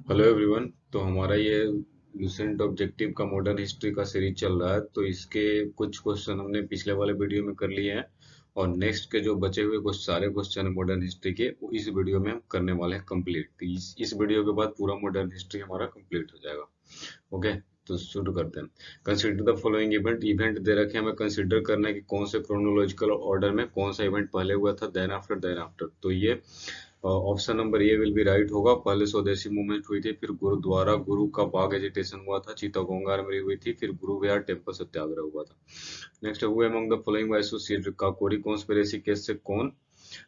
Hello everyone. तो हमारा ये लुसेंट ऑब्जेक्टिव का मॉडर्न हिस्ट्री का सीरीज चल रहा है। तो इसके कुछ क्वेश्चन हमने पिछले वाले वीडियो में कर लिए हैं और नेक्स्ट के जो बचे हुए कुछ सारे क्वेश्चन है मॉडर्न हिस्ट्री के वो इस वीडियो में हम करने वाले हैं कंप्लीट। तो इस वीडियो के बाद पूरा मॉडर्न हिस्ट्री हमारा कंप्लीट हो जाएगा। ओके, तो शुरू करते हैं। Consider the following event. Event दे रखे हैं, हमें कंसिडर करना है कि कौन से क्रोनोलॉजिकल ऑर्डर में कौन सा इवेंट पहले हुआ था, देन आफ्टर। तो ये option number A will be right होगा। पहले स्वदेशी मूवमेंट हुई थी, फिर गुरुद्वारा गुरु का बाग एजिटेशन हुआ था, चित्तौड़गंगा आर्मरी हुई थी, फिर गुरु विहार टेम्पल सत्याग्रह हुआ था। Next, who among the following associated. Kakori conspiracy case से कौन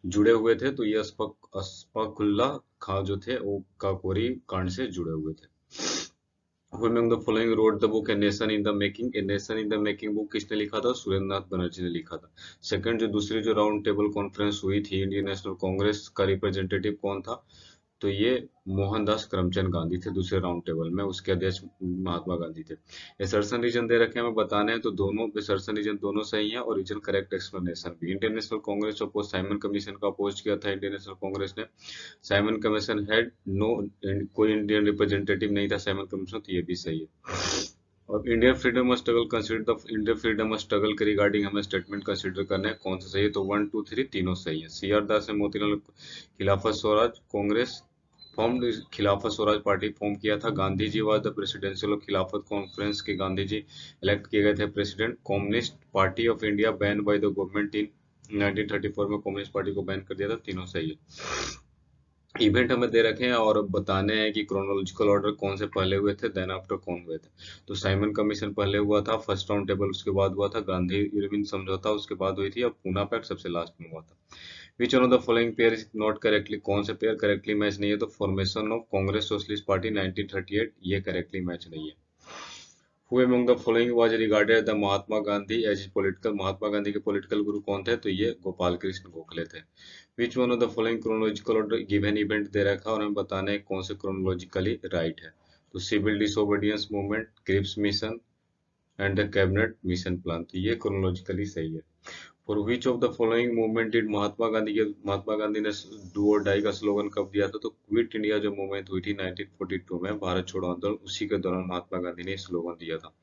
जुड़े हुए थे? तो ये अस्फाकुल्ला खां जो थे वो काकोरी कांड से जुड़े हुए थे। Who among the following wrote the book A Nation in the Making? A Nation in the Making book किसने लिखा था? सुरेंद्र नाथ बनर्जी ने लिखा था। सेकंड, जो दूसरी जो राउंड टेबल कॉन्फ्रेंस हुई थी, इंडियन नेशनल कांग्रेस का रिप्रेजेंटेटिव कौन था? तो ये मोहनदास करमचंद गांधी थे दूसरे राउंड टेबल में, उसके अध्यक्ष महात्मा गांधी थे। असर्शन रीजन दे रखे हैं, हमें बताने हैं। तो दोनों असर्शन रीजन दोनों सही है और रीजन करेक्ट एक्सप्लेनेशन भी। Indian National Congress oppose Simon commission का अपोज किया था इंडियन नेशनल कांग्रेस ने। साइमन कमीशन हैड नो, कोई इंडियन रिप्रेजेंटेटिव नहीं था साइमन कमीशन, तो ये भी सही है। और Indian freedom struggle consider the Indian freedom struggle के रिगार्डिंग हमें स्टेटमेंट कंसिडर करना है, कौन सा सही है? तो 1 2 3 तीनों सही है। सी आर दास ने मोतीलाल खिलाफत स्वराज कांग्रेस फॉर्म, खिलाफत स्वराज पार्टी फॉर्म किया था। Gandhi ji was the presidential of खिलाफत कॉन्फ्रेंस के गांधी जी इलेक्ट किए गए थे president. Communist party of India ban by the government in 1934 में कम्युनिस्ट पार्टी को बैन कर दिया था। तीनों सही है। इवेंट हमें दे रखे हैं और बताने हैं कि क्रोनोलॉजिकल ऑर्डर कौन से पहले हुए थे, देन आफ्टर कौन हुए थे। तो साइमन कमीशन पहले हुआ था, फर्स्ट राउंड टेबल उसके बाद हुआ था, गांधी इरविन समझौता उसके बाद हुई थी, और पूना पैक्ट सबसे लास्ट में हुआ था। विच one of the following pair is not correctly, कौन से पेयर करेक्टली मैच नहीं है? तो formation of Congress socialist party 1938, ये करेक्टली मैच नहीं है। Who among the following was regarded the Mahatma Gandhi as political, Mahatma Gandhi के पॉलिटिकल गुरु कौन थे? तो ये गोपाल कृष्ण गोखले थे। Which one of the following chronological order given event दे रखा है और हमें बताना है कौन से क्रोनोलॉजिकली राइट है। तो civil disobedience movement, Cripps mission and the cabinet mission plan, तो ये क्रोनोलॉजिकली सही है। For which of the following movement did Mahatma Gandhi ने डू और डाई का स्लोगन कब दिया था? तो क्विट इंडिया जो मूवमेंट हुई थी 1942 में, भारत छोड़ो आंदोलन, उसी के दौरान महात्मा गांधी ने स्लोगन दिया था।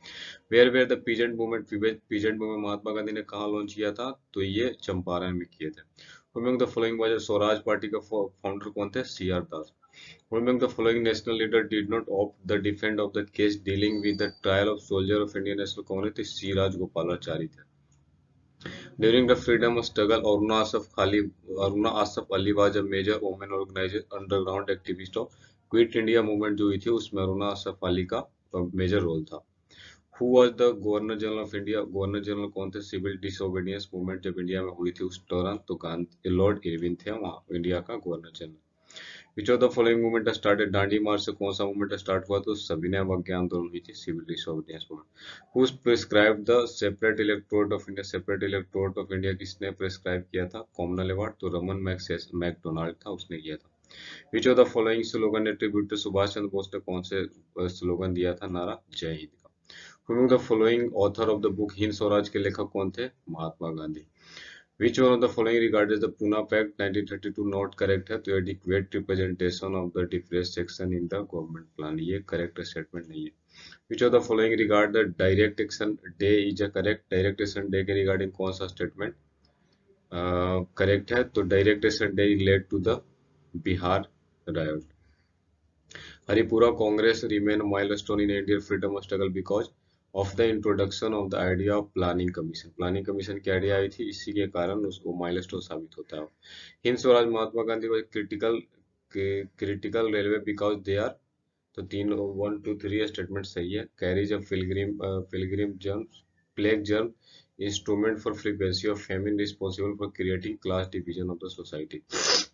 Where where the peasant movement, peasant movement Mahatma Gandhi ने कहाँ लॉन्च किया था? तो ये चंपारण में किए थे। Among the following was Swaraj party का फाउंडर कौन थे? C R Das. Among the following national leader did not opt the defend of the case dealing with the trial of soldier of Indian National Congress? तो सी राजगोपालाचारी थे। During the freedom struggle, Aruna Asaf Ali was a major women organizer underground activist of quit India movement जो हुई थी उसमें अरुणा असफ अली का major role था। Who was the governor general of India, governor general कौन थे सिविल डिसोबीडियंस मूवमेंट जब India में हुई थी उस दौरान? तो गांधी लॉर्ड इरविन थे वहां इंडिया का governor general. Which of the following movement started, Dandi march से कौन सा मूवमेंट स्टार्ट हुआ? तो सविनय अवज्ञा आंदोलन हुई थी, civil disobedience movement. Who prescribe the separate electorate of India, separate electorate of India किसने प्रिस्क्राइब किया था? कॉमनल अवार्ड, तो रमन मैकडोनाल्ड था, उसने किया था। Which of the following slogan attributed, Subhash Chandra Bose ने कौन से स्लोगन दिया था? नारा जय हिंद का। Who the following author of the book Hind Swaraj के लेखक कौन थे? Mahatma Gandhi. Which one of the following regarded the Pune Pact 1932 not correct है? तो adequate representation of the different section in the government plan, ये correct statement नहीं है। Which of the following regard the direct action day is a correct, direct action day के regarding कौन सा statement correct है? तो direct action day led to the Bihar riot. Haripura Congress remain milestone in Indian freedom struggle because of the introduction of the idea of planning commission. Planning commission की idea I थी, इसी के कारण उसको माइलस्टोन साबित होता है। हिंद स्वराज महात्मा गांधी को critical railway because they are, तो तीन 1 2 3 स्टेटमेंट सही है। Carries a pilgrim germ, plague germ, instrument for frequency of famine, responsible for creating class division of the society.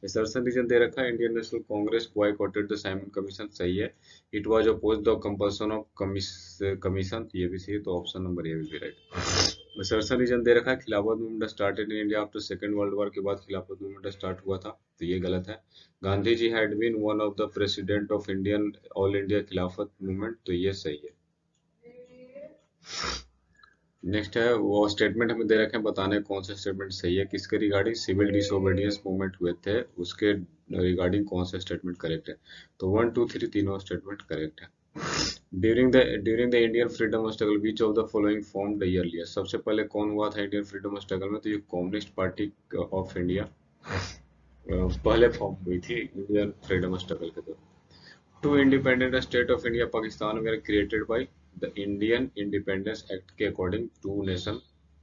Assertion reason दे रखा है, Indian National Congress boycotted the Simon commission, सही है। It was oppose the compulsion of commission, ये भी सही है, तो option number A will be right. Assertion reason दे रखा है, खिलाफत movement started in India after second world war, के बाद खिलाफत मूवमेंट स्टार्ट हुआ था, तो ये गलत है। Gandhi ji had been one of the president of Indian all India Khilafat movement, तो ये सही है। नेक्स्ट है वो स्टेटमेंट हमें दे रखे हैं, बताने हैं कौन सा स्टेटमेंट सही है, किसके रिगार्डिंग सिविल डिसोबीडियंस मूवमेंट हुए थे उसके रिगार्डिंग कौन सा स्टेटमेंट करेक्ट है। तो 1 2 3 तीनों स्टेटमेंट करेक्ट है। During the Indian freedom struggle which of the following formed earlier, सबसे पहले कौन हुआ था इंडियन फ्रीडम स्ट्रगल में, तो ये कम्युनिस्ट पार्टी ऑफ इंडिया पहले फॉर्म हुई थी इंडियन फ्रीडम स्ट्रगल के दौरान। Two independent state of India Pakistan were created by the Indian Independence Act के अकॉर्डिंग टू नेशन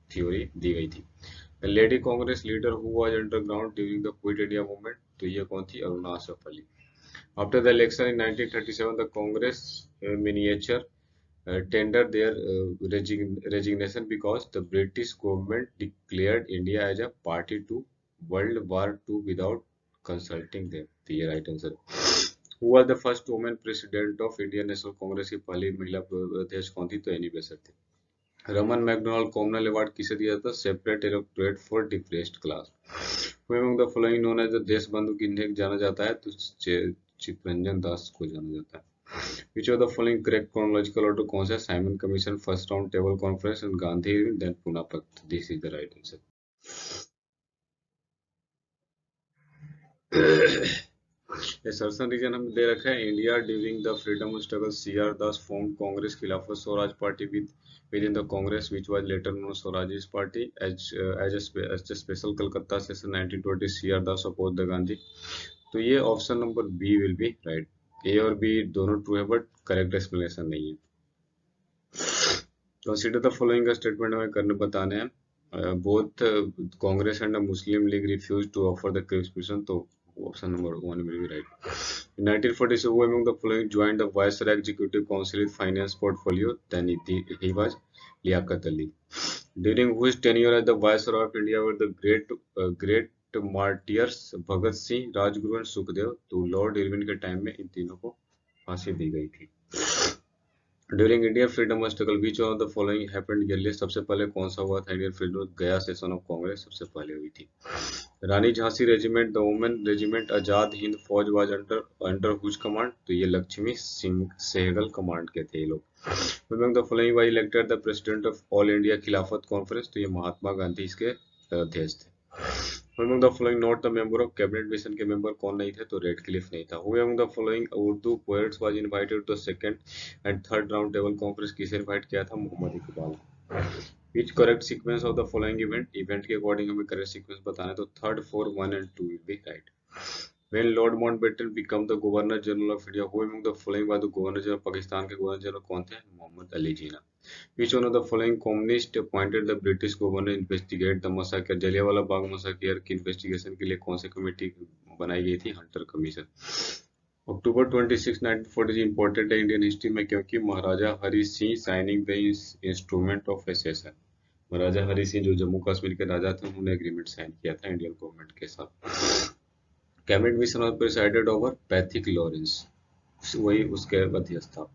थ्योरी दी गई थी। Lady Congress leader who was underground during the quit India movement, तो ये कौन थी, Aruna Asaf Ali. After the election in 1937 the Congress miniature tendered their resignation because the British government declared India as a party to World War II without consulting them. तो ये right answer है। Who was the first woman president of Indian National Congress की पहली महिला अध्यक्ष कौन थी, तो एनी बेसंट थी। रमन मैकडोनाल्ड कॉमनवेल्थ अवार्ड किसे दिया था, separate electorate for depressed class. Among the following known as the देश बंधु किन्हें जाना जाता है, तो चित्तरंजन दास को जाना जाता है। Which of the following correct chronological order कौन सा, Simon Commission, first round table conference and Gandhi then Pune Pact, this is the right answer। Assertion reason हमें दे रखा है, India during the freedom struggle CR Das form Congress Khilafat Swaraj party with in the Congress which was later known Swaraj party as a special Calcutta session 1920 CR Das oppose the Gandhi. तो ये option number B will be right, A और B दोनों true है but correct explanation नहीं है। Consider the following statement हमें करने बताने हैं, both Congress and Muslim League refuse to offer the Cripps mission, तो option number 1 will be right. In 1947, who among the following joined the Viceroy Executive Council with finance portfolio? Then he was Liaquat Ali. During whose tenure as the Viceroy of India were the great martyrs Bhagat Singh, Rajguru और सुखदेव, तो Lord Irwin के time में इन तीनों को फांसी दी गई थी। During Indian freedom struggle which of the following happened early, सबसे पहले कौन सा हुआ था Indian freedom, Gaya session of Congress सबसे पहले हुई थी। Rani Jhansi regiment the women regiment Azad Hind Fauj was under whose command, तो ये लक्ष्मी सिंह सहगल कमांड के थे ये लोग। Among the following was elected the president of all India खिलाफत कॉन्फ्रेंस, तो ये महात्मा गांधी इसके अध्यक्ष थे। Among the following not the member of cabinet mission के मेंबर कौन नहीं थे, तो रेडक्लिफ नहीं था। Who among the following Urdu poets was invited to second and third round table conference, किसे इनवाइट किया था, Mohammad Iqbal. Which correct sequence of the following event के अकॉर्डिंग हमें करेक्ट सीक्वेंस बताना है, तो 3, 4, 1 and 2 will be right। When Lord Mountbatten became the Governor General of India, who among the following was the Governor General, Pakistan के governor general कौन थे, मोहम्मद अली जिन्ना। Which one of the following communist appointed the British governor investigate the massacre, Jallianwala Bagh मसाकियर की investigation के लिए कौन सी committee बनाई गई थी, हंटर कमीशन। अक्टूबर 26, 1940 इंपॉर्टेंट है इंडियन हिस्ट्री में क्योंकि Maharaja Hari Singh signing the instrument of accession, Maharaja Hari Singh जो जम्मू कश्मीर के राजा थे उन्होंने एग्रीमेंट साइन किया था इंडियन गवर्नमेंट के साथ। Cabinet mission was presided over Pethick Lawrence, वही उसके अध्यक्ष था।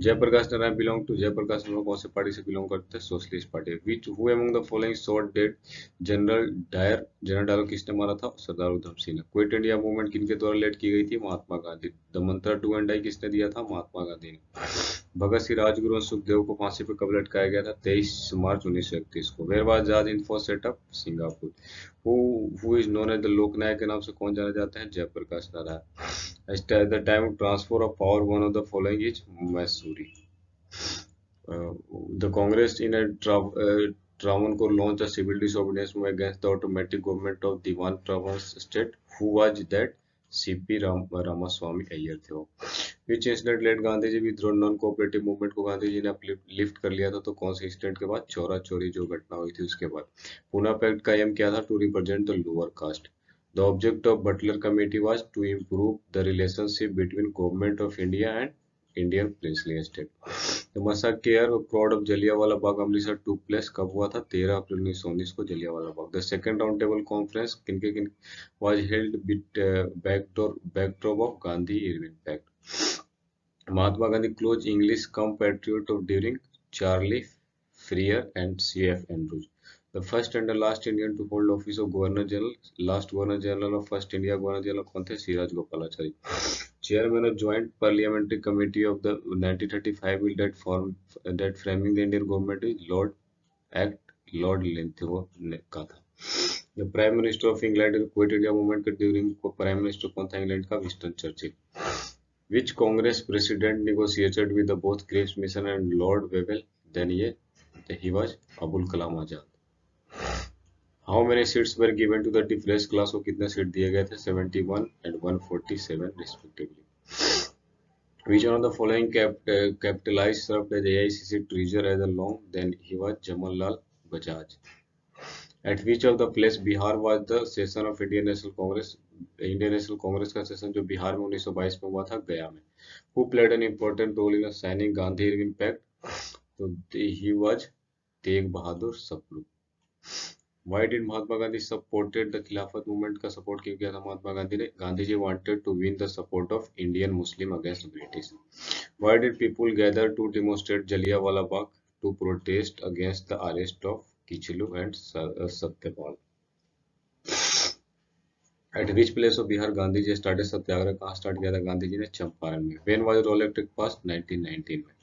जयप्रकाश नारायण बिलोंग टू, जयप्रकाश नारायण कौन से पार्टी से बिलोंग करते हैं, socialist party. Which who among the following shot dead General Dyer, General Dyer किसने मारा था, सरदार उधम सिंह ने। क्विट इंडिया मूवमेंट किनके द्वारा लेड की गई थी, Mahatma Gandhi. The mantra do and die किसने दिया था, महात्मा गांधी ने। भगत सिंह, राजगुरु और सुखदेव को फांसी पर कब लटकाया गया था, 23 मार्च 1931 को। Where was Azad Hind for setup, Singapore. Who is known as the Loknayak के नाम से कौन जाना जाता है, Jayaprakash Narayan. At the time of transfer of power, one of the following is Missouri. The Congress in a Travancore launched a civil disobedience movement against the automatic government of Diwan Travancore state. Who was that? C.P. Ramaswamy Iyer थे वो। Which incident led Gandhi ji विद्रोह non cooperative movement को गांधी जी ने lift कर लिया था, तो कौन से इंसिडेंट के बाद, चौरा चोरी जो घटना हुई थी उसके बाद। पूना पैक्ट का एम क्या था, to represent the lower caste. The object of Butler Committee was to improve the relationship between Government of India and Indian princely estate. The massacre of crowd of Jallianwala Bagh Amritsar took place कब हुआ था, 13 अप्रैल 1919 को Jallianwala Bagh. The second round table conference किन was held with backdrop of Gandhi-Irvin Pact. Mahatma Gandhi close English compatriot of during Charlie Freer and C.F. Andrews. The first and the last Indian to hold office of Governor General, last Governor General of First India Governor General कौन थे, Siraj Gopalachari. Chairman of Joint Parliamentary Committee of the 1935 bill that framing the Indian government is Lord act Lord Linlithgow ने का था। The prime minister of England quit India movement के during prime minister कौन था England का? Winston Churchill. Which Congress president negotiated with the both Cripps Mission and Lord Wavell? Then he was Abul Kalam Azad. How many seats were given to the difference class को कितने seat दिए गए थे? 71 and 147 respectively. Which one of the following capitalized served as AICC treasurer as a long? Then he was Jamal Lal Bajaj. At which of the place Bihar was the session of Indian National Congress? Indian National Congress का session जो बिहार में 1922 में हुआ था, गया में। Who played an important role in signing Gandhi Irwin Pact? तो he was Tej Bahadur Sapru. Why did Mahatma Gandhi supported the Khilafat movement का सपोर्ट क्यों किया था महात्मा गांधी ने? Gandhi ji wanted to win the support of Indian Muslim against British. Why did people gather to demonstrate Jallianwala Bagh? To protest against the arrest of Kichlu and Satyapal. At which place of Bihar Gandhi ji started satyagraha? कहाँ start किया था गांधी जी ने? चंपारण में। When was roll electric passed? 1919 में।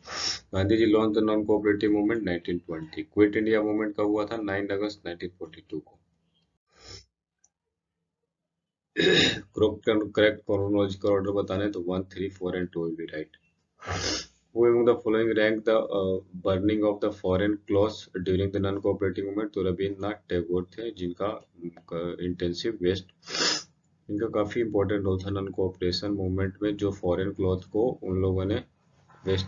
Gandhi ji launch the non cooperative movement 1920। Quit India movement कब हुआ था? 9 अगस्त 1942 को। करेक्ट क्रोनोलॉजिकल ऑर्डर बताने तो 1, 3, 4 and 2 will be right. Who among the following ranked the burning of the foreign clothes during the non-cooperative movement? तो रविन्द्रनाथ टैगोर थे, जिनका इंटेंसिव वेस्ट, इनका काफी इंपॉर्टेंट रोल था नॉन कोऑपरेशन मूवमेंट में, जो फॉरेन क्लॉथ को उन लोगों ने वेस्ट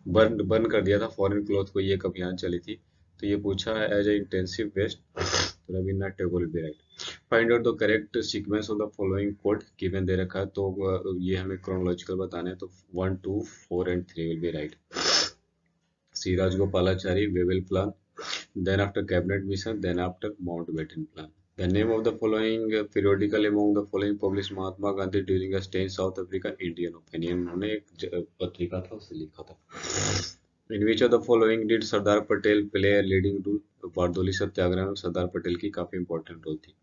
बर्न कर दिया था। फॉरेन क्लॉथ को ये एक अभियान चली थी, तो ये पूछा है एज ए इंटेंसिव वेस्ट, तो Rabindranath Tagore will be right. Find out the correct sequence of the following code given दे रखा है, तो ये हमें क्रोनोलॉजिकल बताना है, तो 1, 2, 4 and 3 will be right. C Rajagopalachari Wavell plan, then after cabinet mission, then after Mountbatten plan. The name of the following periodical among the following published Mahatma Gandhi during a stay in South Africa, Indian Opinion, उन्होंने एक पत्रिका था उसे लिखा था। In which of the following did Sardar Patel play a leading role? Bardoli Satyagraha में सरदार पटेल की काफी इंपॉर्टेंट रोल थी।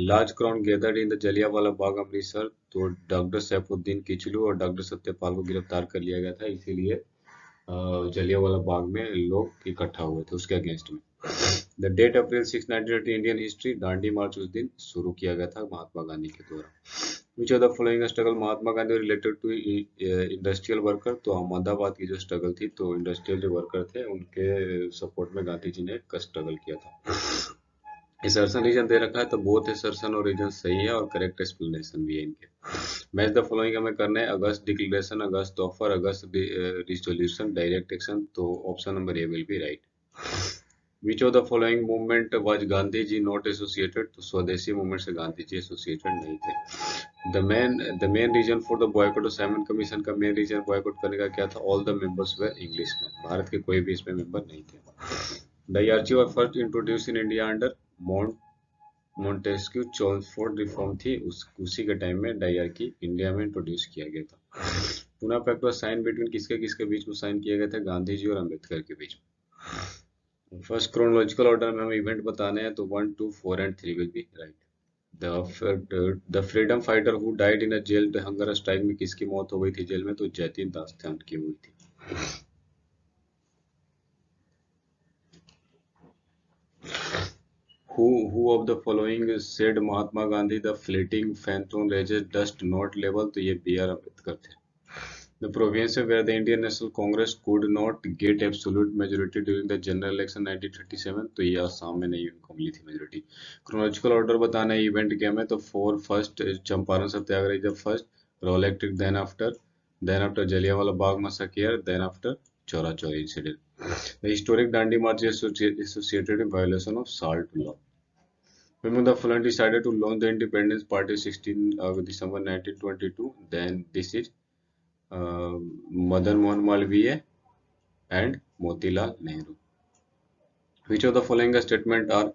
Large crowd gathered in the Jallianwala Bagh Amritsar, तो डॉक्टर सैफुद्दीन किचलू और डॉक्टर सत्यपाल को गिरफ्तार कर लिया गया था, इसीलिए जलियांवाला बाग में लोग इकट्ठा हुए थे उसके अगेंस्ट में। The date April 6, 1930 Indian history, Dandi march उस दिन शुरू किया गया था महात्मा गांधी के द्वारा। Which of the following struggle Mahatma Gandhi related to industrial worker, तो अहमदाबाद की जो स्ट्रगल थी, तो इंडस्ट्रियल जो वर्कर थे उनके सपोर्ट में गांधी जी ने स्ट्रगल किया था। असर्शन रीजन दे रखा है, तो बोथ असर्शन और रीजन सही है और करेक्ट एक्सप्लेनेशन भी है इनके। मैच द फॉलोइंग हमें करना है, August declaration, August offer, August resolution, direct action, तो option number A will be right. Which of the following movement was Gandhi ji not associated, तो स्वदेशी मूवमेंट से गांधी जी एसोसिएटेड नहीं थे। The main reason for the boycott of Simon commission का main reason boycott करने का क्या था? All the members were Englishman, Bharat के कोई भी इसमें मेंबर नहीं थे। Dyarchy were first introduce in India under Montesquieu Chelmsford reform थी, उसी के टाइम में डायरची इंडिया में इंट्रोड्यूस किया गया था। पुना पैक्ट वाज साइन बिटवीन किसके किसके बीच में साइन किया गया था? गांधी जी और अंबेडकर के बीच में। फर्स्ट क्रोनोलॉजिकल ऑर्डर में हमें इवेंट बताने हैं, तो 1, 2, 4 and 3 will be right. The freedom fighter who died in a jail hunger strike में किसकी मौत हो गई थी जेल में? तो जतिन दास थे, उनकी हुई थी। Who of the following said Mahatma Gandhi the fleeting phantom raises dust not level, तो ये बी आर अम्बेडकर थे। The province where the Indian National Congress could not get absolute majority during the general election 1937, तो ये आसाम में नहीं, उनको मिली थी मेजोरिटी। क्रोनोलॉजिकल ऑर्डर बताना है इवेंट क्या में, तो 4 फर्स्ट चंपारण सत्याग्रह जब first, roll electric then after Jallianwala Bagh massacre, then after Chaura Chauri incident. The historic Dandi March is associated with violation of SALT law. When the following decided to launch the Independence Party 16 December 1922, then this is Madan Mohan Malviya and Motilal Nehru. Which of the following statement are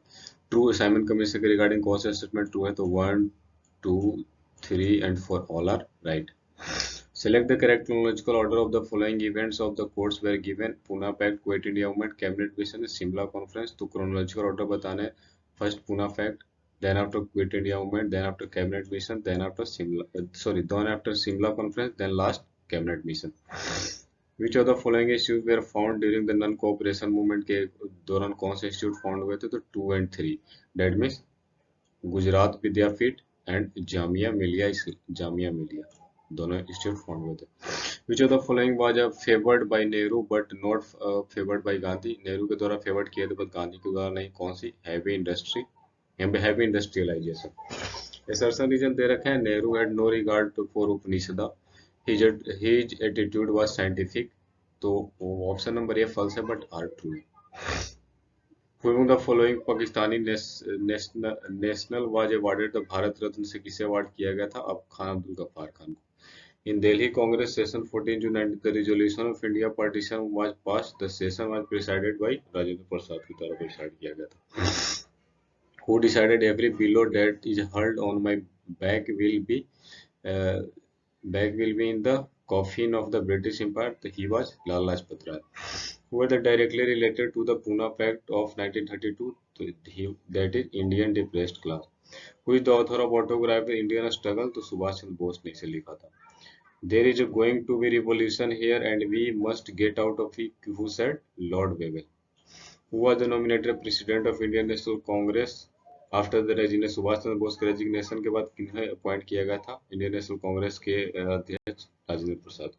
true? Simon Commission regarding कौन सा statement true है? तो 1, 2, 3 and 4 all are right. Select the correct chronological order of the following events of the courts were given. Pune Pact, Quit India Movement, Cabinet Mission, Simla Conference. तो chronological order बताने हैं, first Pune Pact, then after Quit India Movement, then after Cabinet Mission, then after Simla Conference, then last Cabinet Mission. Which of the following institute were found during the non cooperation movement के दौरान कौन से institute found हुए थे? तो 2 and 3, that means Gujarat Vidyapith and Jamia Millia दोनों institute found हुए थे। Which of the following was favoured by Nehru but not favoured by Gandhi? Nehru के द्वारा फेवर्ड किया था बट गांधी के द्वारा नहीं, कौन सी? हैवी इंडस्ट्री, यहाँ पे हैवी इंडस्ट्रियलाइजेशन। असर्शन रीजन दे रखा है, Nehru had no regard for Upanishads, his attitude was scientific, तो ऑप्शन नंबर ये फॉल्स है but R true. Who the following Pakistani national was awarded the Bharat Ratna से किसे अवार्ड किया गया था? अब खान अब्दुल गफ्फार खान को। इन Delhi Congress session 14 June 19 the resolution of India partition was passed. The session was presided by Rajendra Prasad की तरफ डिसाइड किया गया था। Who decided every pillow that is hurled on my back uh, will be in the coffin of the British Empire? He was Lala Lajpat Rai. Who were the directly related to the Pune Pact of 1932? That is Indian depressed class. Who is the author of autobiography Indian Struggle? तो सुभाष चंद्र बोस ने इसे लिखा था। There is going to be revolution here and we must get out of it. Who said? Lord Wavell. Who was the nominated president of Indian National Congress after the resignation? Subhash Chandra Bose के resignation के बाद किन्हें appoint किया गया था Indian National Congress के अध्यक्ष? Rajendra Prasad.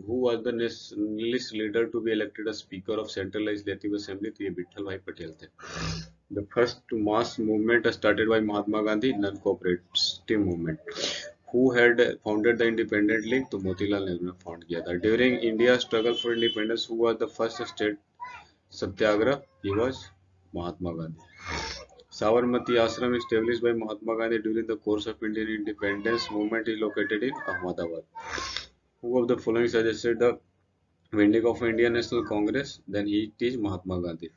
Who was the nationalist leader to be elected as Speaker of Central Legislative Assembly? तो ये विठल भाई पटेल थे। The first mass movement started by Mahatma Gandhi, non-cooperative movement. Who had founded the Independent League? तो मोतीलाल नेहरू ने found किया था। During India's struggle for independence, who was the first state Satyagraha? He was Mahatma Gandhi. Sabarmati Ashram established by Mahatma Gandhi during the course of Indian independence movement is located in Ahmedabad. Who of the following suggested the founding of Indian National Congress? Then it is Mahatma Gandhi.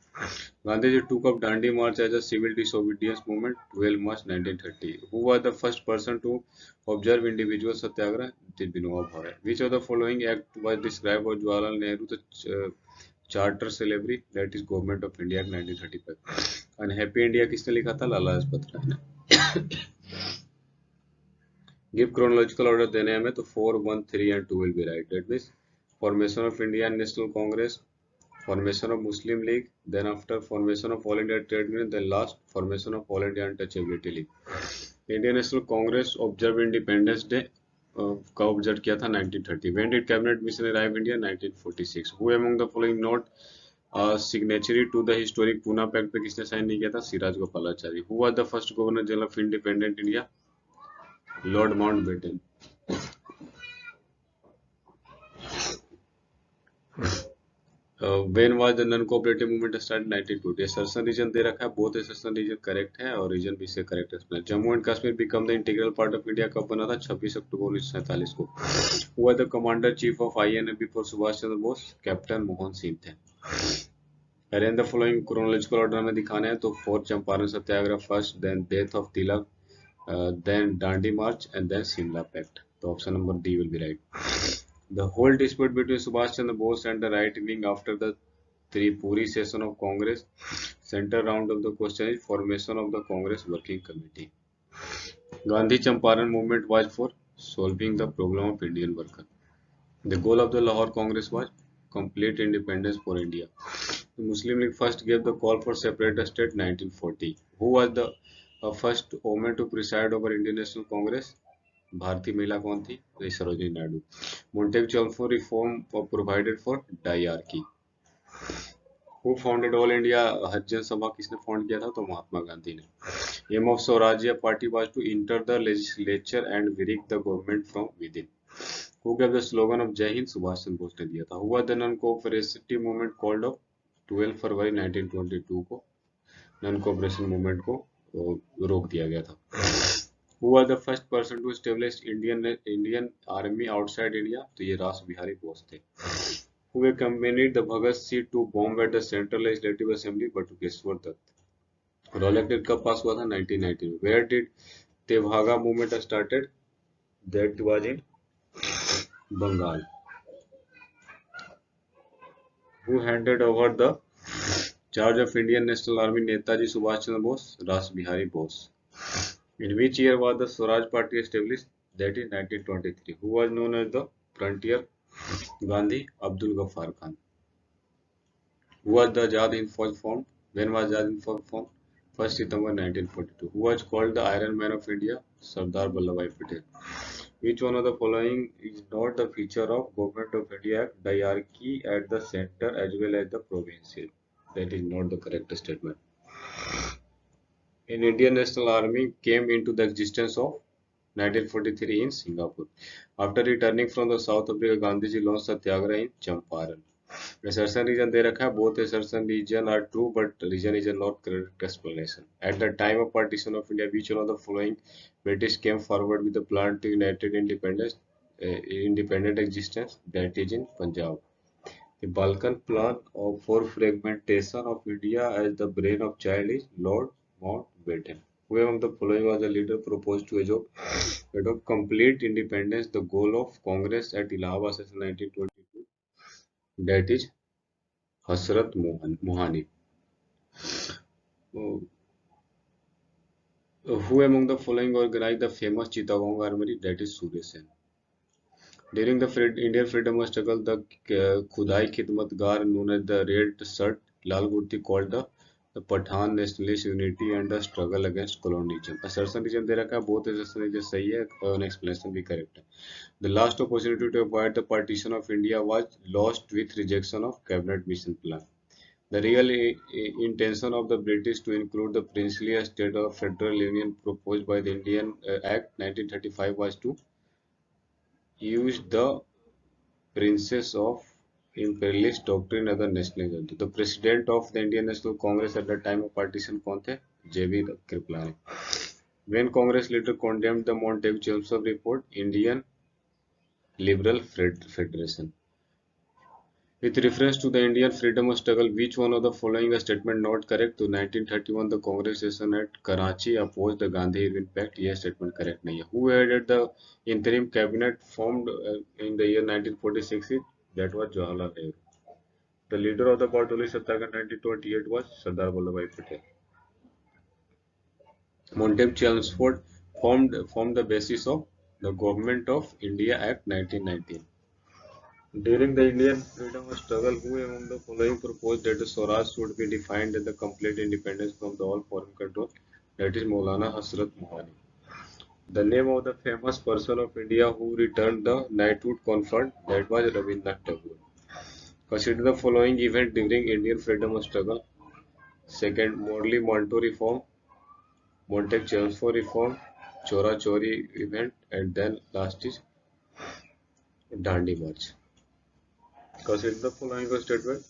Gandhiji took up Dandi March as a civil disobedience movement 12 March 1930. Who was the first person to observe individual satyagrah? It is Vinoba Bhave. Which of the following act was described by Jawaharlal Nehru the charter celebrity? That is government of India 1935। Unhappy India किसने लिखा था? लाला लाजपत राय ने। Give chronological order देने हमें तो 4, 1, 3 and 2 will be right. That means formation of Indian National Congress, formation of Muslim League, then after formation of All India Trade Union, then last formation of All India Untouchability League. Indian National Congress observed Independence Day का observe किया था 1930. When did cabinet mission arrive India? 1946. Who among the following not signatory to the historic Pune Pact पे किसने sign नहीं किया था? Siraj Gopalachari. Who was the first governor general of independent India? Lord Mountbatten. When was the non-cooperative movement started? 1920. Assertion reason दे रखा है, both assertion reason correct है और रीजन बी से करेक्ट है। Jammu and Kashmir become the integral part of India कब बना था? 26 अक्टूबर 1947 को। Who was the commander chief of INA before Subhash Chandra Bose? Captain Mohan Singh थे। Arrange the following chronological order में दिखाने हैं तो 4 Champaran Satyagraha first, then death of Tilak, then Dandi March and then Simla Pact. So option number D will be right. The whole dispute between Subhash Chandra Bose and the right wing after the Tripuri session of Congress center round of the question is formation of the Congress Working Committee. Gandhi Champaran movement was for solving the problem of Indian worker. The goal of the Lahore Congress was complete independence for India. The Muslim League first gave the call for separate state 1940. Who was the first women to preside over Indian National Congress? भारतीय महिला कौन थी? Sarojini Naidu. Montagu for reform provided for diarchy. Who founded all India हज जनसभा किसने found किया था? तो महात्मा गांधी ने। Aim of Swarajya party was to enter the legislature and wreck the government from with in. Who gave the slogan of Jai Hind? Subhash Chandra Bose ने दिया था। Who was the non cooperative movement called off 12 फरवरी 1922 को नॉन कोऑपरेशन मूवमेंट को रोक दिया गया था। Who was the first person to establish Indian Army outside India? तो ये रास बिहारी बोस थे। Who accompanied the Bhagat Singh to bomb at the Central Legislative Assembly? Batukeshwar Dutt. Rowlatt act कब पास हुआ था? 1990 में। Where did Tebhaga movement started? That was in Bengal. Who handed over the charge of Indian National Army? Netaji Subhash Chandra Bose, Ras Bihari Bose. In which year was the Swaraj Party established? that is 1923. Who was known as the frontier Gandhi? Abdul Ghaffar Khan. Who was the Azad Hind Fauj formed? When was Azad Hind Fauj formed? 1st September 1942. Who was called the Iron Man of India? Sardar Vallabhbhai Patel. Which one of the following is not the feature of Government of India Act? Diarchy at the center as well as the provincial. That is not the correct statement. An Indian National Army came into the existence of 1943 in Singapore. After returning from the South Africa, Gandhiji launched Satyagraha in Champaran. Assertion region दे रखा है. Both assertion region are true, but region is a not correct explanation. At the time of partition of India, which one of the following British came forward with the plan to united independent existence? That is in Punjab. The Balkan plan for fragmentation of India as the brain of child is Lord Mountbatten. Who among the following was the leader proposed to adopt complete independence, the goal of Congress at Allahabad session 1922? That is Hasrat Mohani. Who among the following organized the famous Chittagong Armory? That is Surya Sen. During the Indian freedom struggle, the Khudai Khidmatgar, known as the Red Shirt, Lal Gurti, called the Pathan nationalist unity and the struggle against colonialism. Assertion region दे रखा है, both assertion region सही है और explanation भी correct है. The last opportunity to avoid the partition of India was lost with rejection of cabinet mission plan. The real intention of the British to include the princely state of federal union proposed by the Indian Act 1935 was to use the Princess of Imperialist Doctrine as a nationalism. The president of the Indian National Congress at the time of partition कौन थे? J.B. Kripalani. When Congress later condemned the Montagu-Chelmsford report, Indian Liberal Federation. With reference to the Indian freedom struggle, which one of the following statement not correct? To 1931, the Congress session at Karachi opposed the Gandhi-Irwin Pact. Yes, statement correct नहीं है. Who headed the interim cabinet formed in the year 1946? That was Jawaharlal Nehru. The leader of the Bartoli Satyagraha 1928 was Sardar Vallabhbhai Patel. Montagu-Chelmsford formed the basis of the Government of India Act 1919. During the Indian freedom struggle, who among the following proposed that the Swaraj should be defined as the complete independence from the all foreign control? That is Maulana Hasrat Mohani. The name of the famous person of India who returned the knighthood conferred? That was Rabindranath Tagore. Consider the following event during Indian freedom struggle. Second, Morley Monto reform, Montagu-Chelmsford reform, Chora Chori event, and then last is Dandi March. Consider the following statement.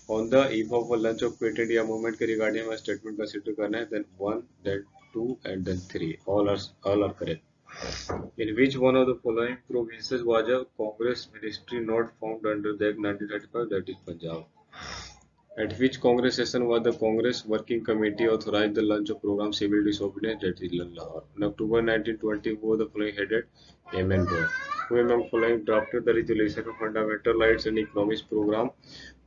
On the eve of a launch of Quit India movement के regarding में statement consider करना है. Then 1, then 2, and then 3. All are correct. In which one of the following provinces was a Congress ministry not formed under the Act 1935? That is Punjab. At which Congress session was the Congress Working Committee authorized the launch of program Civil Disobedience? That is Lahore. In October 1920, who was the following headed? M.N. Roy. Who among following drafted the resolution of fundamental rights and economics program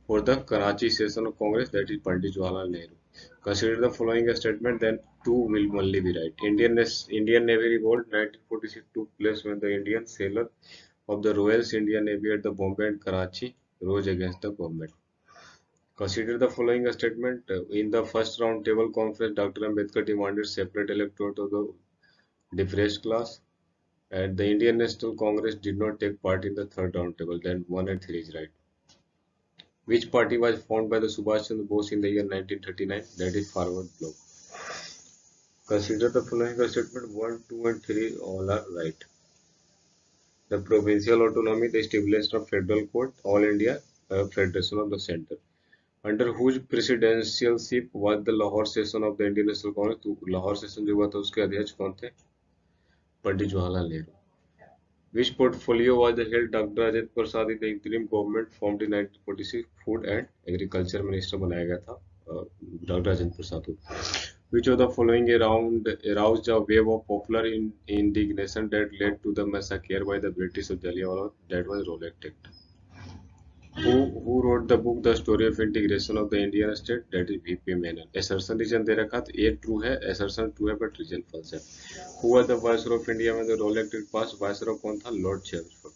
for the Karachi session of Congress? That is Pandit Jawaharlal Nehru. Consider the following statement, then 2 will only be right. Indian Navy revolt 1946 took place when the Indian sailor of the Royal Indian Navy at the Bombay and Karachi rose against the government. Consider the following statement. In the first round table conference, Dr. Ambedkar demanded separate electorate of the depressed class, and the Indian National Congress did not take part in the third round table. Then 1 and 3 is right. Which party was formed by the Subhash Chandra Bose in the year 1939? That is Forward Bloc. Consider the following statement. 1, 2, and 3 all are right. The provincial autonomy, the establishment of federal court, all India federation of the center. Under whose presidencyship was the Lahore session of the Indian National Congress? तो Lahore session जो हुआ था उसके अध्यक्ष कौन थे? Pandit Jawaharlal Nehru. Which portfolio was held Dr. Rajendra Prasad in the interim government formed in 1946? Food and Agriculture Minister बनाया गया था Dr. Rajendra Prasad को. Which of the following aroused a wave of popular indignation that led to the massacre by the British of Jallianwala? That was Rowlatt Act. Who wrote the book The Story of Integration of the Indian State? That is V.P. Menon. Assertion reason दे रखा तो एक true है, assertion true है but reason false है. Who was the viceroy of India when the Rowlatt Act passed? Viceroy कौन था? Lord Chelmsford.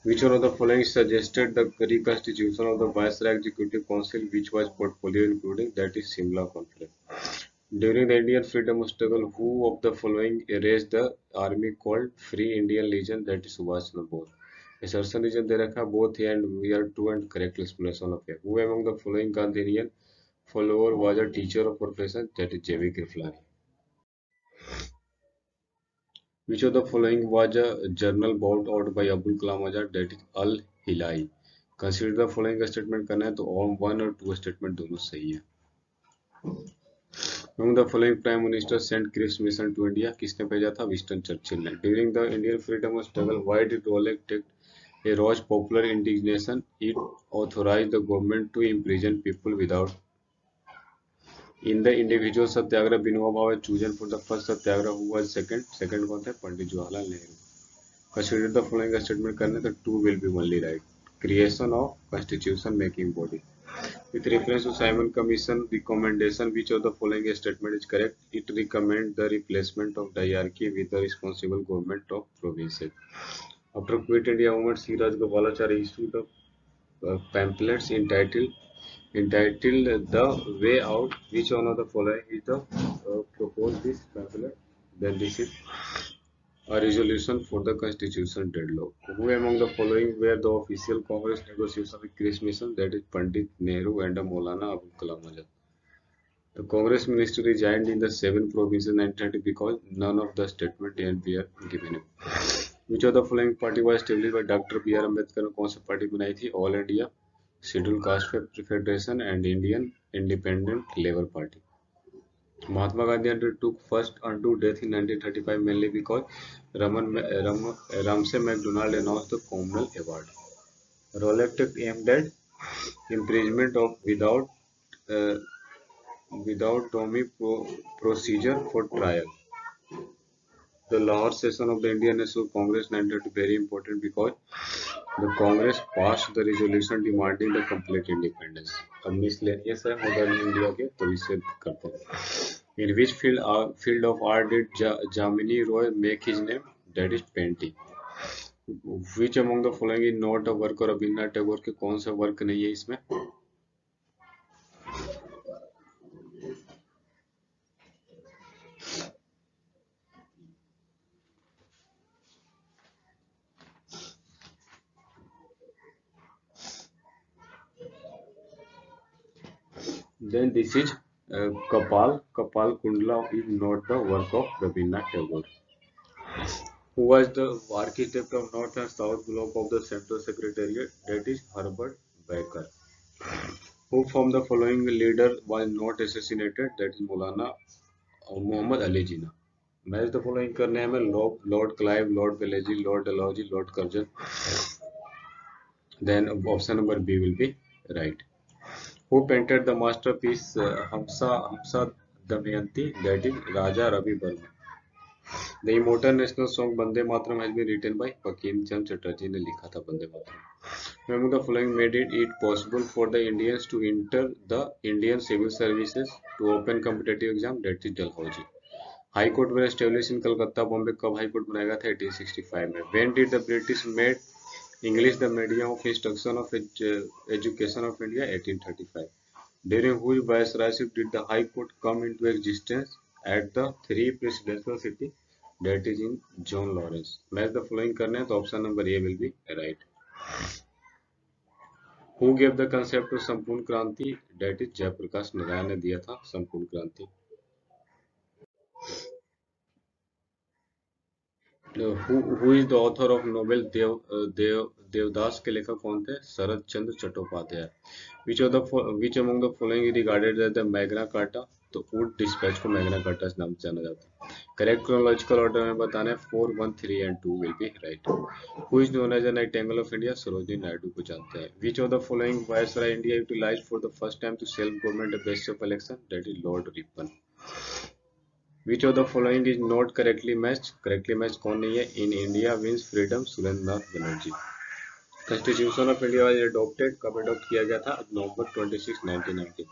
Which one of the following suggested the reconstitution of the Viceroy Executive Council, which was portfolio including? That is Simla Conference. During the Indian freedom struggle, who of the following raised the army called Free Indian Legion? That is Subhash Chandra Bose. Assertion region दे रखा both here and we are true and correct explanation of it. Who among the following Gandhian follower was a teacher of profession? That is J.V. Kripalani. Which of the following was a journal brought out by Abul Kalam Azad? That is Al Hilai. Consider the following statement करना है तो all one और two statement दोनों सही है. Among the following prime minister sent Cripps mission to India? किसने भेजा था? Winston Churchill ने. During the Indian freedom struggle, why did Rowlatt take a roused popular indignation? It authorized the government to imprison people without. In the individual Satyagraha Vinoba Bhave chosen for the first Satyagraha who was second? Second कौन थे? Pandit Jawaharlal Nehru. Consider the following statement करने तो two will be only right. Creation of constitution making body. With reference to Simon Commission recommendation, which of the following statement is correct? It recommends the replacement of diarchy with the responsible government of provinces. After Quit India movement, C. Rajagopalachari issued the pamphlets entitled The Way Out. Which one of the following is the proposed this pamphlet? Then this is a resolution for the constitution deadlock. Who among the following were the official Congress negotiation with Cripps mission? That is Pandit Nehru and Maulana Abul Kalam Azad. The Congress ministry resigned in the 7 provinces in 1930 because none of the statement and were given him. Which of the following party was established by Dr. B.R. Ambedkar ने कौन सी party बनाई थी? All India Scheduled Caste Federation and Indian Independent Labour Party. Mahatma Gandhi undertook first undue death in 1935 mainly because Ramsay MacDonald announced the Commonwealth Award. Rowlatt Act aimed at imprisonment of uh, without procedure for trial. The Lahore session of the Indian National Congress 1930 very important because the Congress passed the resolution demanding the complete independence. अब miscellaneous है modern India के तो इसे करते हैं. In which field of art did Jamini Roy make his name? That is painting. Which among the following is not a work और रविन्द्रनाथ टैगोर के कौन सा वर्क नहीं है इसमें? Then this is Kapal Kundla is not the work of Rabindranath Tagore. Who was the architect of North and South Block of the Central Secretariat? That is Herbert Baker. Who from the following leader was not assassinated? That is Maulana Muhammad Ali Jinnah. Match the following करने हैं हमें Lord Clive, Lord Wellesley, Lord Dalhousie, Lord Curzon. Then option number B will be right. Who painted the masterpiece Hamsa Damayanti? That is Raja Ravi Verma. The immortal national song Bande Mataram has been written by Bankim Chand Chatterjee ने लिखा था Bande Mataram. Among the following made it possible for the Indians to enter the Indian civil services to open competitive exam? That is Dalhousie. High Court were established in Calcutta, Bombay. कब high court बनाया गया था? 1865 में. When did the British made English the medium of instruction of education of India? 1835. During whose viceroyship did the High Court come into existence? At the 3 presidential city? That is in John Lawrence. Match the following करने हैं तो option number A will be right. Who gave the concept to संपूर्ण क्रांति? That is Jayaprakash Narayan ने दिया था संपूर्ण क्रांति. Who is the author of novel Devdas के लेखक कौन थे? शरद Chandra Chattopadhyay. Which among the following is regarded as the Magna Carta? तो वुड डिस्पैच को मैग्ना कार्टा से नाम से जाना जाता है. करेक्ट क्रोनोलॉजिकल ऑर्डर में बताना है 4, 1, 3 and 2 will be right. Who is known as the Nightingale of India? Sarojini Naidu को जानते हैं. Which of the following viceroy India utilized for the first time to self government a best of election? That is Lord Ripon. Which of the following is not correctly matched, correctly match कौन नहीं है? In India wins freedom, Surendra Nath Banerjee. Constitution of India was adopted, कब adopt किया गया था? नवंबर 26 1990।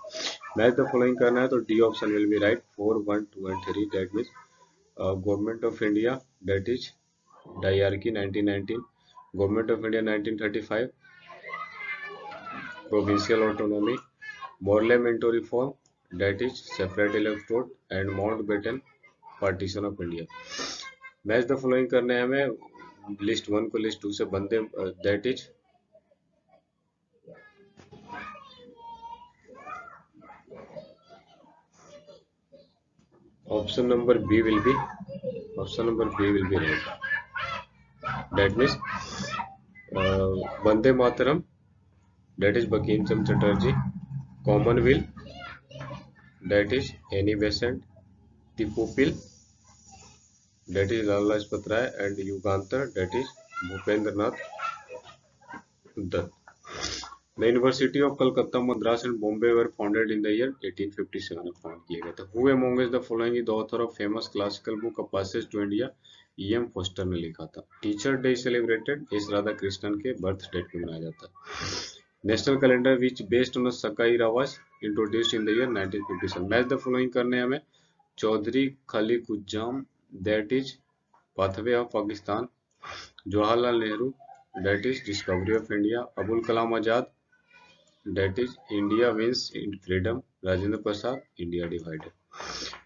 Match the following करना है तो D option will be right, 4 1 2 and 3, that means government of India, that is dyarchy 1919, government of India 1935, provincial autonomy, Morley-Minto reform, that is separate electorate, and Mountbatten partition of India। Match the following करने हैं हमें, list one को list two से Bande, that is option number B will be, option number B will be right, that means Vande Mataram, that is Bankim Chandra Chatterjee, commonwealth, that is Annie Besant, the pupil, that is Lala Lajpat Rai, and Yugantar, that is Bhupendra Nath Dutt। The University of Calcutta, Madras and Bombay were founded in the year 1857, found किए गए थे। Who among us the following is the author of famous classical book A Passage to India? E.M. Forster ने लिखा था। Teacher day celebrated S Radhakrishnan के birth date पे मनाया जाता है। National calendar which based on Saka era was introduced in the year 1957। Match the following करने हमें, Chaudhry Khaliquzzaman, that is pathway of Pakistan, Jawaharlal Nehru, that is discovery of India, Abul Kalam Azad, that is India wins in freedom, Rajendra Prasad, India divided.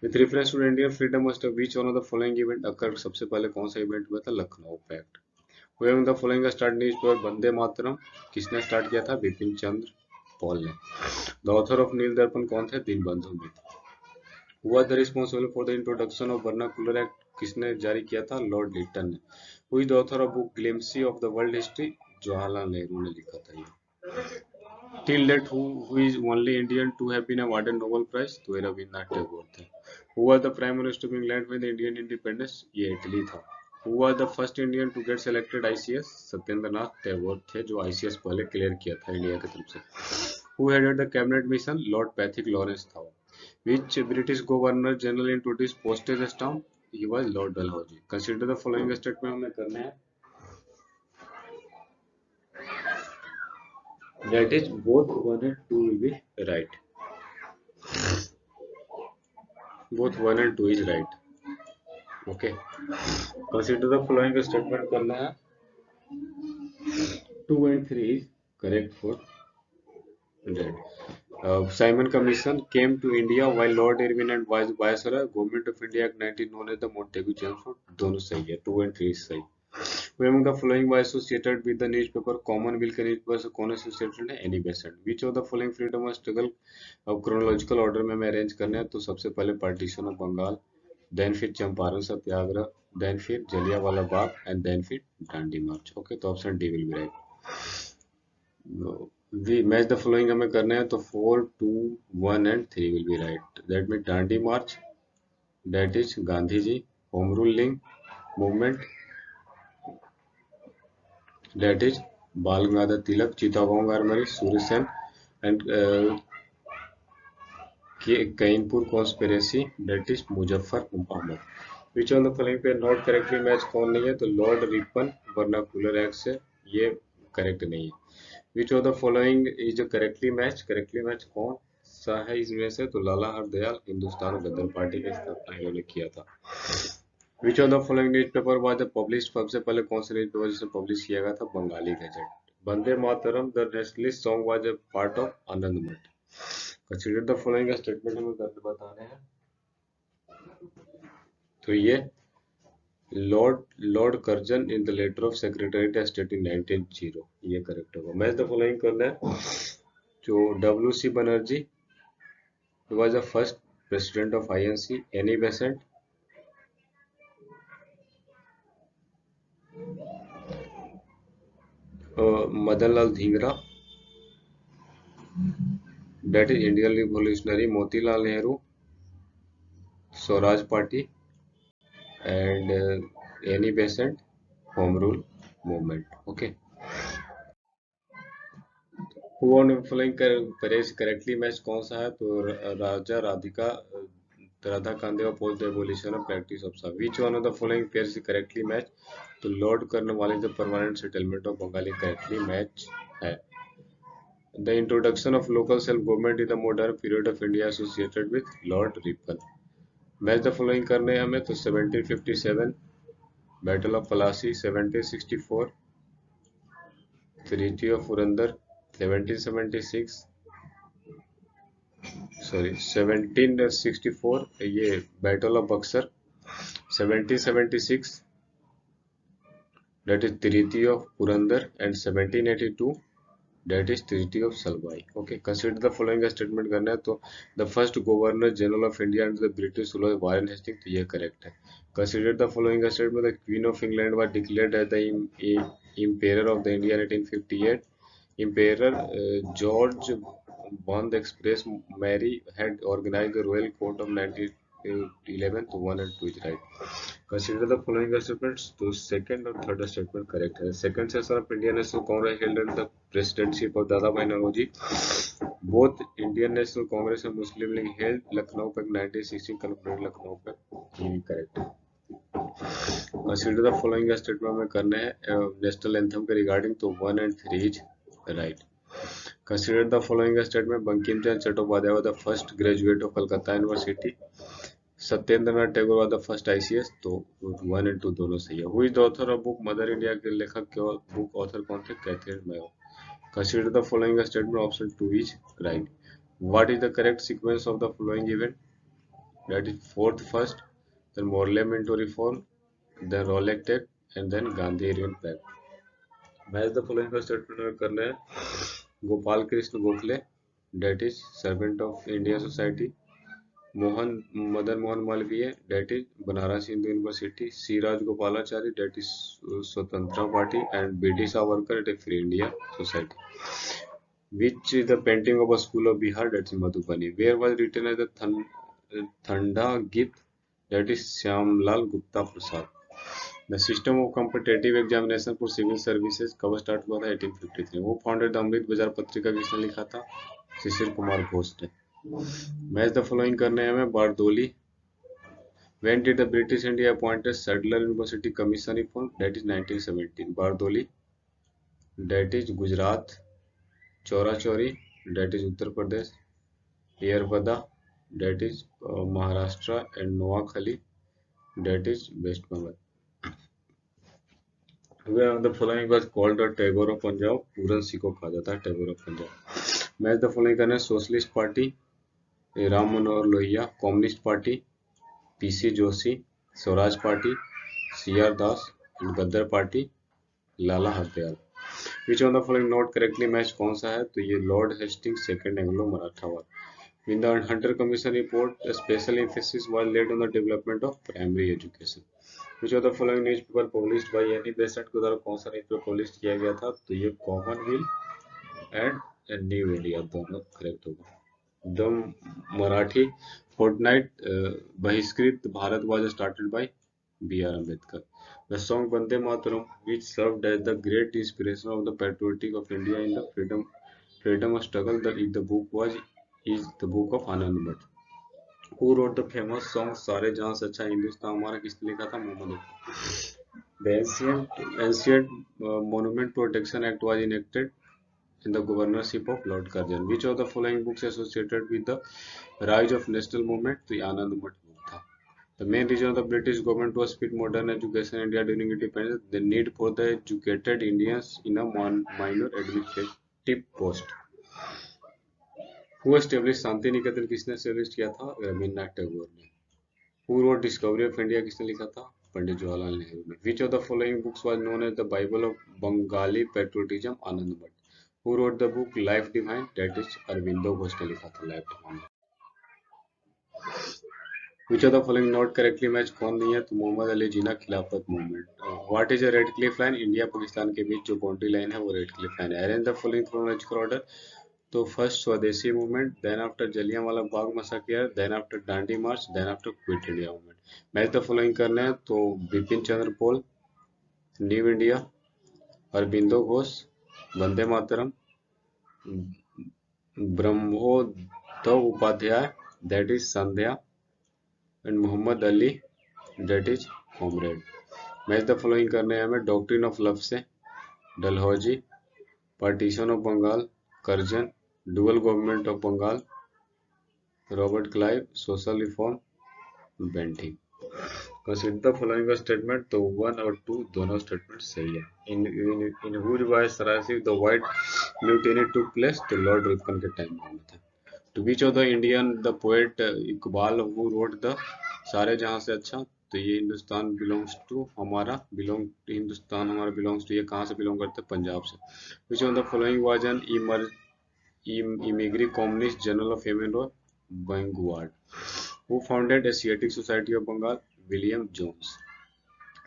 With reference to Indian freedom must which one of the following event occur, सबसे पहले कौन सा event हुआ था? Lucknow pact. Who the following start newspaper Vande Mataram, किसने start किया था? बिपिन चंद्र पॉल ने। The author of Neel Darpan कौन थे? Dinabandhu Mitra. Who the responsible for the introduction of vernacular act, किसने जारी किया था? लॉर्ड लिटन ने। Who is the author of book glimpses of the world history? Jawaharlal Nehru ने लिखा था ये। Till date who is only Indian to have been awarded Nobel prize? तो रविन्द्रनाथ टैगोर थे। Who was the prime minister of England with Indian independence? ये Italy था। Who was the first Indian to get selected ICS? Satyendranath Tagore थे, जो ICS पहले clear किया था India की तरफ से। Who headed the cabinet mission? Lord Pethick Lawrence था। Which British Governor General introduced postage stamp? He was Lord Dalhousie। Consider the following statement हमें करने हैं, that is both 1 and 2 will be right, both 1 and 2 is right। Okay, consider the following statement करना है, 2 and 3 is correct for that। Simon Commission came to India while Lord Irwin and Viceroy, Government of India Act 19 known as the Montagu Chelmsford, दोनों सही है, 2 and 3 is सही। Who among the following was associated with the newspaper Commonwealth के newspaper से कौन associated है? Annie Besant. Which of the following freedom of struggle, अब chronological order में हमें अरेंज करने हैं, तो सबसे पहले पार्टीशन ऑफ बंगाल, देन फिर चंपारण सत्याग्रह, देन फिर जलियांवाला बाग, एंड देन फिर दांडी मार्च। ओके, तो option D will be right. We match the following हमें करना है, तो 4 2 1 and 3 will be right, that mean Dandi march, that is Gandhi ji, home ruling movement, that is Bal Gangadhar Tilak, Chittagong Armory, Suryasen, and Kainpur conspiracy, that is Muzaffar Muhammad। Which on the following पे not correctly match कौन नहीं है? तो lord Ripon vernacular act से ये correct नहीं है। विच of the following is correctly match, correctly match कौन सा है इसमें से? तो लाला हरदयाल, हिंदुस्तान गदर पार्टी की स्थापना इन्होंने किया था। Which of the following newspaper was published, सबसे पहले कौन से न्यूज़पेपर जिसे पब्लिश किया गया था? Bengali gazette. Vande Mataram the nationalist song was a part of Anand Math. Consider the following statement हमें बताने हैं, तो ये lord Curzon in the letter of secretary state in 1900, ये करेक्ट होगा। मैच द फॉलोइंग करना है, जो W C Banerjee was the first president of INC, Annie Besant, Madan Lal Dhingra, that is Indian Revolutionary, Motilal Nehru, Swaraj Party, and Annie Besant, Home Rule Movement। Okay, who on following Paresh correctly match कौन सा है? तो राजा Radhika Radha Kande opposed the abolition of practice of Sa. Which one of the following pairs is correctly matched? तो Lord Cornwallis the permanent settlement of Bengali correctly match है. The introduction of local self-government in the modern period of India associated with Lord Ripon. Match the following करने हैं हमें तो 1757 Battle of Plassey, 1764 Treaty of Purandar, 1776 1764 ये battle of Buxar, 1776 that is Treaty of Purandar, and 1782 that is Treaty of Salbai. Okay, consider the following statement करना है तो the first Governor General of India under the British rule was Warren Hastings, तो ये correct है. Consider the following statement: the Queen of England was declared as the Emperor of the India in 1858. Emperor George I the Express Mary had organized the Royal Court of 1911 to 1 and 2 is right. Consider the following statements. तो second और third statement correct है. Second session of Indian National Congress held under the presidency of Dadabhai Naoroji. Both Indian National Congress and Muslim League held Lucknow पर 1916 concluded Lucknow पर. ये correct है. Consider the following statement में करना है national anthem के regarding तो 1 and 3 is right. Consider the following statement: Bankim Chandra Chattopadhyay was the first graduate of Calcutta University. Satyendranath Tagore was the first ICS. तो 1 and 2 दोनों सही है. Who is the author of book mother India के लेखक के book author कौन थे? Catherine Mayo. Consider the following statement. Option 2 is right. What is the correct sequence of the following event? That is fourth first, then Morley Minto reform, then Rowlatt Act, and then Gandhi Arian Pact. Match the following statement करना है. Gopal Krishna Gokhale that is servant of Indian society. Madan Mohan Malaviya that is Banaras Hindu university. C Rajagopalachari that is Swatantra party, and B.D. Savarkar that is free India society. Which is the painting of a school of Bihar? That is Madhubani. Where was written as the Thanda Git? That is Shyamlal Gupta Prasad. The system of competitive examination for civil services कब start हुआ था? 1853. वो founded the अमृत बाजार पत्रिका किसने लिखा था? शिशिर कुमार घोष ने. मैच द फॉलोइंग करने हैं हमें. Bardoli. When did the British India appointed Sadler University Commission reform? That is 1917. Bardoli that is Gujarat. Chaura Chauri that is Uttar Pradesh. Yerawada that is Maharashtra, and Noakhali that is West Bengal. Where the following was called the Tagore of Punjab? Puran Singh को कहा जाता है Tagore of Punjab. Match the following करना है. Socialist party Ram Manohar Lohia, communist party PC Joshi, Swaraj party CR Das, Ghadar party Lala Hardayal. Which on the following not correctly match कौन सा है? तो ये Lord Hastings second Anglo Maratha war. In the Hunter Commission report, a special emphasis was laid on the development of primary education. Which of the following newspaper published by Annie Besant के द्वारा कौन सा newspaper publish किया गया था? तो ये Commonwealth and new India दोनों करेक्ट होगा. द मराठी फोर्टनाइट बहिष्कृत Bharat was started by B.R. Ambedkar. The song Vande Mataram, which served as the great inspiration of the patriotic of India in the freedom struggle, the book is the book of Anand Math. Who wrote the famous song सारे जहां से अच्छा हिंदुस्तान हमारा? किसने लिखा था? Mohammad Akbar. The ancient monument protection act was enacted in the governorship of Lord Curzon. Which of the following books associated with the rise of national movement? तो आनंद मठ book था. The main reason of the British government to speed modern education in India during independence, the need for the educated Indians in a minor administrative post. Who established Shanti Niketan? किसने establish किया था? रविन्द्रनाथ टैगोर ने. Who wrote discovery of India? किसने लिखा था? पंडित जवाहरलाल नेहरू ने. Which of the following books was known as the Bible of Bengali patriotism? आनंद मठ. Who wrote the book Life Divine? That is Aurobindo Ghosh ने लिखा था Life Divine. Which of the following not correctly match कौन नहीं है? तो Mohammad Ali Jinnah Khilafat movement. What is a Radcliffe line? India Pakistan के बीच जो बाउंड्री लाइन है वो रेड क्लिफ लाइन है. Arrange the following chronological order. तो first Swadeshi movement, then after Jallianwala Bagh massacre, then after Dandi march, then after quit India movement. Match the following करना है. तो Bipin Chandra Pal, new India, Aurobindo Ghosh, Vande Mataram, Brahmoday Upadhyay that is Sandhya, and Mohammad Ali, date is comrade. Match the following करने हैं हमें। Doctrine of love से Dalhousie, partition of Bengal Curzon, dual government of Bengal Robert Clive, social reform Bentinck. Consider the following statement, तो 1 और 2 दोनों स्टेटमेंट सही है। In whose viceroy the white mutiny took place, तो लॉर्ड रिपन के टाइम में हुआ था। To beach of the Indian the poet Iqbal who wrote the Saare Jahan Se अच्छा, तो ये हिंदुस्तान बिलोंग्स टू हमारा, बिलोंग हिंदुस्तान हमारा बिलोंग्स टू, ये कहाँ से बिलोंग करते हैं, पंजाब से। Which of the following was an emigre communist general of M Banguard, who founded Asiatic Society of Bengal, William Jones.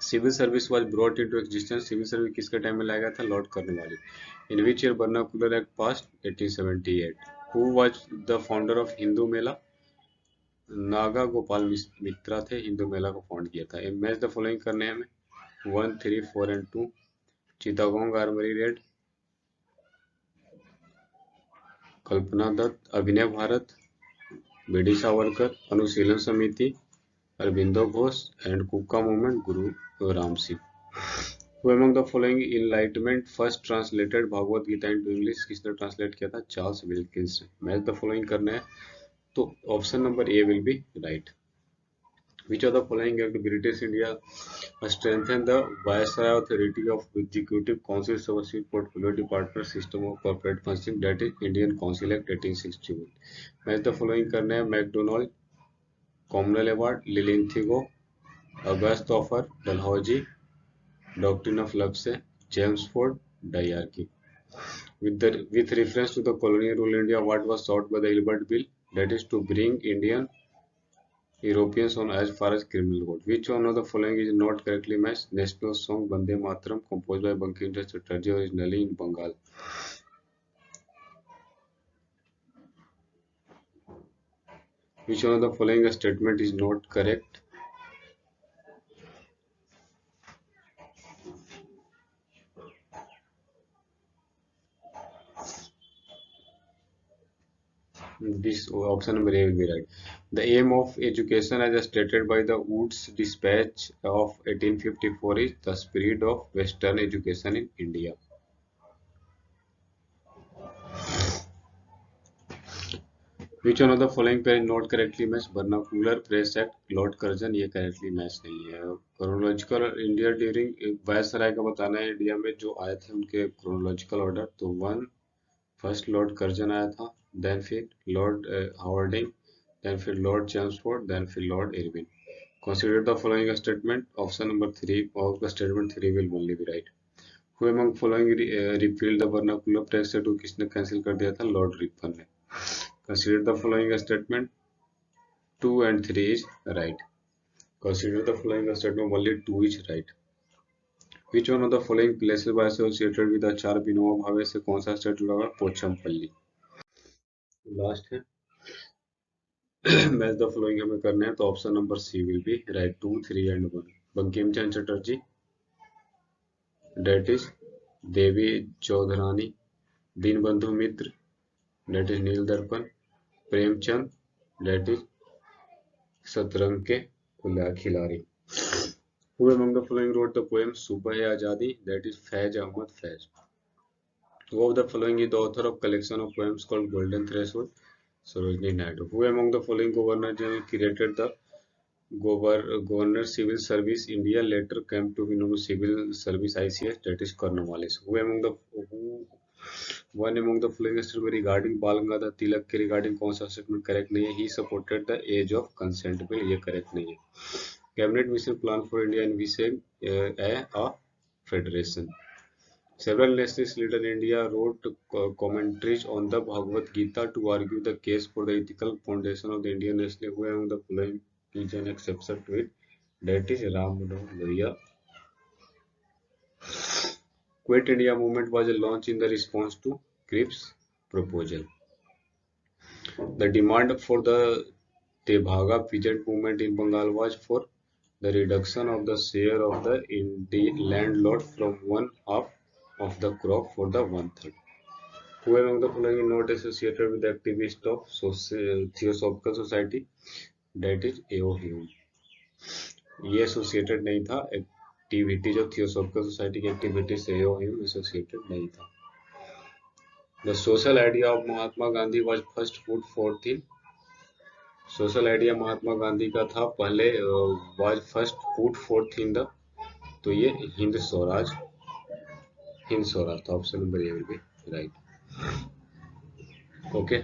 Civil service was brought into existence, civil service किसके time में लाया गया था, Lord Cornwallis. In which year vernacular act pass, 1878। Who was the founder of Hindu Mela, Naga Gopal Mitra थे, हिंदू मेला को found किया था। Match the following करने हैं हमें, 1, 3, 4 and 2। Chittagong armoury raid, Kalpana Dutt, Abhinav Bharat, BD Savarkar, Anushilan Samiti, Aurobindo Ghosh and Kuka movement, Guru Ram Singh. Who among the following enlightenment first translated Bhagavad Gita into English, किसने translate किया था, चार्ल्स विल्किंस ने। मैच द फॉलोइंग करना है, तो option number A will be right. Which of the following act British India strengthen the viceroy authority of executive council overseas portfolio department system of corporate functioning, that is Indian Council Act 1861। Match the following करना है, MacDonald, communal award, Linlithgow, August offer, Dalhousie, doctrine of love से Chelmsford, dyarchy. With reference to the colonial rule in India, what was sought by the Hilbert Bill? That is to bring Indian Europeans on as far as criminal code. Which one of the following is not correctly matched? National song Bande Mataram, composed by Bankim Chandra Chatterjee, originally in Bengal. Which one of the following statement is not correct? This option number A will be right. The aim of education as stated by the Woods Dispatch of 1854 is the spread of Western education in India. Which one of the following pair is not correctly matched? Vernacular Press Act, Lord Curzon, ये correctly match नहीं है। Chronological India during viceroy का बताना है, India में जो आए थे उनके chronological order, तो 1 फर्स्ट लॉर्ड कर्जन आया था, देन फिर लॉर्ड हावर्डिंग, देन फिर लॉर्ड चेम्सफोर्ड, देन फिर lord Irwin. Consider the following statement, option number 3 of the statement 3 will only be right. Who among following repeal the vernacular press act, किसने cancel कर दिया था, lord Ripon ने। Consider the following statement, 2 and 3 is right. Consider the following statement, only 2 is right. Which one of the following places was associated with आचार विनोबा भावे से कौन सा state जुड़ा हुआ है, पोचमपल्ली। लास्ट है मैच द फॉलोइंग हमें करना है, तो option number C will be right, 2, 3 and 1। Bankim Chandra Chatterjee, that is Devi Chaudhurani, Dinabandhu Mitra, that is Neel Darpan, Premchand, date is शतरंग के खिलाड़ी। Who among the following wrote the poem Subah-e-Azadi, that is Faiz Ahmad Faiz? Who of the following is the author of collection of poems called Golden Threshold? Sarojini Naidu. Who among the following Governor General created the Governor Civil Service India, later came to be known as Civil Service ICS, that is Cornwallis. One among the following statement regarding Bal Gangadhar Tilak के regarding कौन सा statement correct नहीं है? He supported the age of consent bill, ये correct नहीं है। Cabinet mission plan for India in vision a federation. Several nationalist leaders in India wrote commentaries on the Bhagavad Gita to argue the case for the ethical foundation of the Indian national. Who among the following is an exception to it? That is Ram Manohar Lohiya. Quit India movement was launched in the response to Cripps' proposal. The demand for the Tebhaga peasant movement in Bengal was for the reduction of the share of the landlord from 1/2 of the crop for the 1/3. Who among the following is not associated with the activists of Theosophical Society? That is A O. Hume associated नहीं था, activity जो theosophical society की activity से एओ Hume associated नहीं था। The social idea of Mahatma Gandhi was first put forth in, social idea Mahatma Gandhi का था पहले, was first put forth in the, तो ये हिंद स्वराज, हिंद स्वराज था, option number A will be right. Okay.